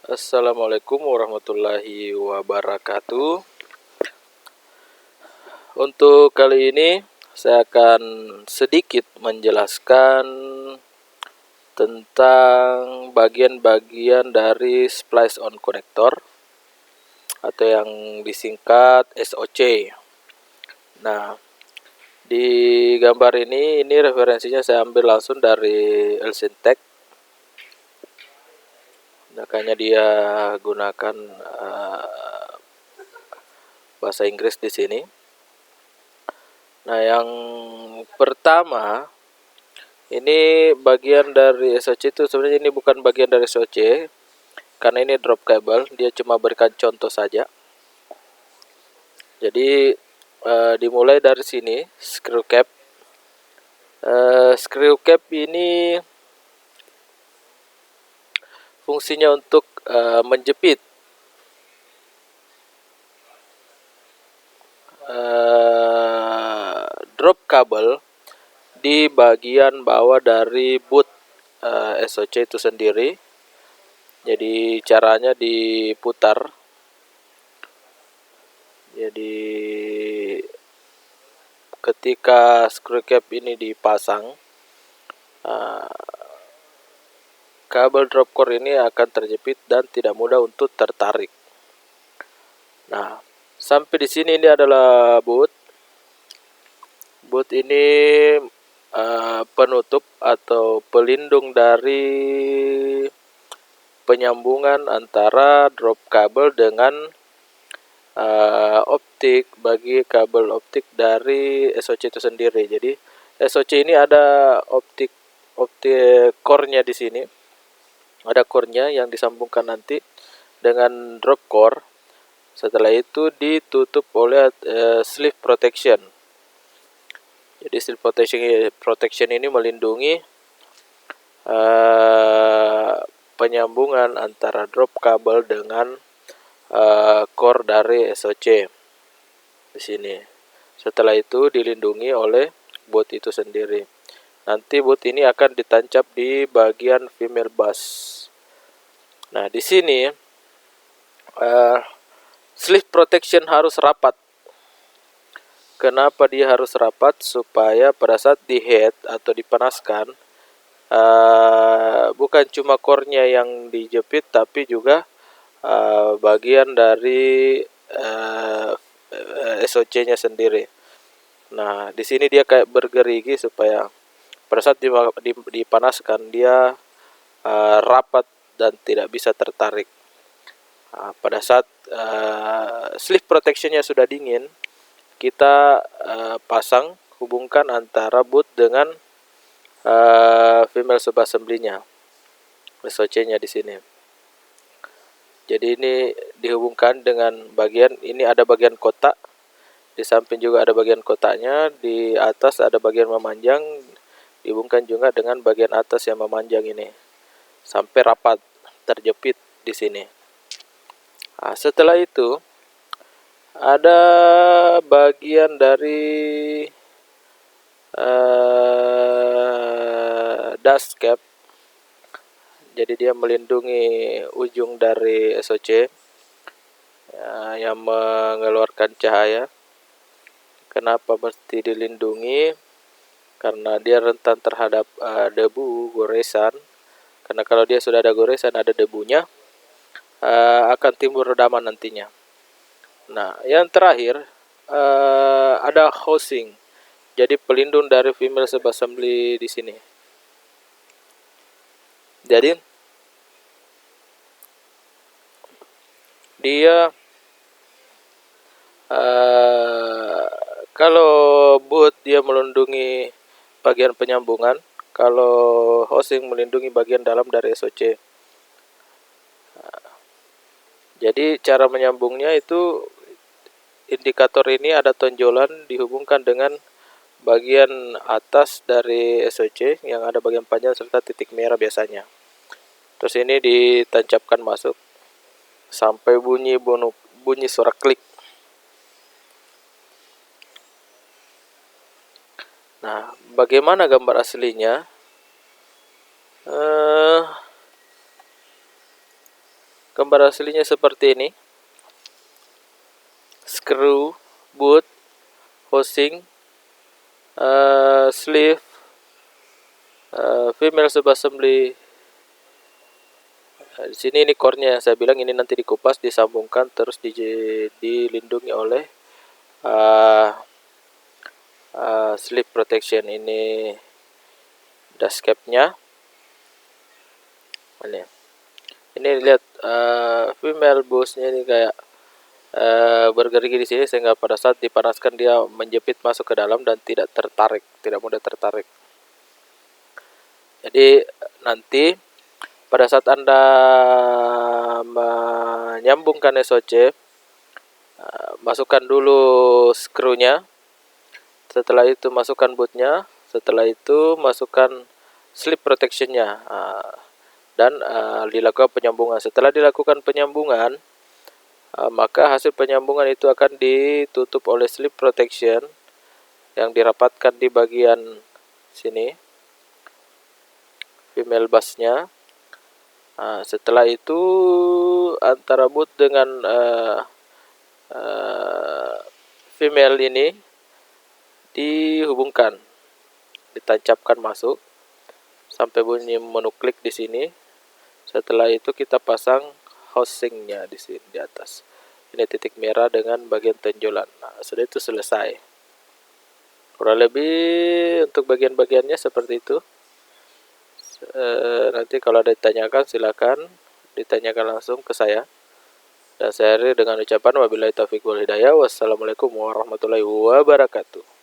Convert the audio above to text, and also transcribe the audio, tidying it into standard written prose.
Assalamualaikum warahmatullahi wabarakatuh. Untuk kali ini saya akan sedikit menjelaskan tentang bagian-bagian dari splice on connector atau yang disingkat SOC. Nah, di gambar ini referensinya saya ambil langsung dari Elsintech. Makanya dia gunakan bahasa Inggris di sini. Nah, yang pertama ini bagian dari SOC itu sebenarnya ini bukan bagian dari SOC karena ini drop cable, dia cuma berikan contoh saja. Jadi dimulai dari sini screw cap. Screw cap ini fungsinya untuk menjepit drop kabel di bagian bawah dari boot SOC itu sendiri. Jadi caranya diputar. Jadi ketika screw cap ini dipasang, kabel drop core ini akan terjepit dan tidak mudah untuk tertarik. Nah, sampai di sini ini adalah boot. Boot ini penutup atau pelindung dari penyambungan antara drop kabel dengan optik bagi kabel optik dari SOC itu sendiri. Jadi SOC ini ada optik core-nya di sini. Ada core-nya yang disambungkan nanti dengan drop core. Setelah itu ditutup oleh sleeve protection. Jadi sleeve protection ini melindungi penyambungan antara drop kabel dengan core dari SOC di sini. Setelah itu dilindungi oleh boot itu sendiri. Nanti boot ini akan ditancap di bagian female bus. Nah, di sini sleeve protection harus rapat. Kenapa dia harus rapat? Supaya pada saat di head atau dipanaskan, bukan cuma core-nya yang dijepit, tapi juga bagian dari SOC-nya sendiri. Nah, di sini dia kayak bergerigi supaya pada saat dipanaskan dia rapat dan tidak bisa tertarik. Pada saat sleeve protection-nya sudah dingin, kita pasang, hubungkan antara boot dengan female sub assembly-nya, SOC-nya di sini. Jadi ini dihubungkan dengan bagian ini, ada bagian kotak, di samping juga ada bagian kotaknya, di atas ada bagian memanjang, dihubungkan juga dengan bagian atas yang memanjang ini sampai rapat terjepit di sini. Nah, setelah itu ada bagian dari dust cap. Jadi dia melindungi ujung dari SOC yang mengeluarkan cahaya. Kenapa mesti dilindungi? Karena dia rentan terhadap debu, goresan. Karena kalau dia sudah ada goresan, ada debunya, akan timbul redaman nantinya. Nah, yang terakhir ada housing. Jadi pelindung dari female sub assembly di sini. Jadi dia kalau boot dia melindungi bagian penyambungan, kalau housing melindungi bagian dalam dari SOC. Jadi cara menyambungnya itu indikator ini ada tonjolan dihubungkan dengan bagian atas dari SOC yang ada bagian panjang serta titik merah biasanya. Terus ini ditancapkan masuk sampai bunyi suara klik. Nah, bagaimana gambar aslinya? gambar aslinya seperti ini. Screw, boot, housing, sleeve, female subassembly. Di sini ini core-nya, saya bilang ini nanti dikupas, disambungkan, terus dilindungi oleh sleeve protection. Ini dust cap-nya. Ini lihat female busnya ini kayak bergerigi di sini, sehingga pada saat dipanaskan dia menjepit masuk ke dalam dan tidak tertarik, tidak mudah tertarik. Jadi nanti pada saat Anda menyambungkan SOC, masukkan dulu skrunya, setelah itu masukkan bootnya, setelah itu masukkan slip protectionnya, dan dilakukan penyambungan. Setelah dilakukan penyambungan, maka hasil penyambungan itu akan ditutup oleh slip protection yang dirapatkan di bagian sini, female busnya. Setelah itu antara boot dengan female ini dihubungkan, ditancapkan masuk sampai bunyi menu klik di sini. Setelah itu kita pasang housingnya di sini di atas. Ini titik merah dengan bagian tonjolan. Sudah itu selesai. Kurang lebih untuk bagian-bagiannya seperti itu. Nanti kalau ada ditanyakan silakan ditanyakan langsung ke saya. Dan saya akhiri dengan ucapan wabillahi taufiq wal hidayah. Wassalamualaikum warahmatullahi wabarakatuh.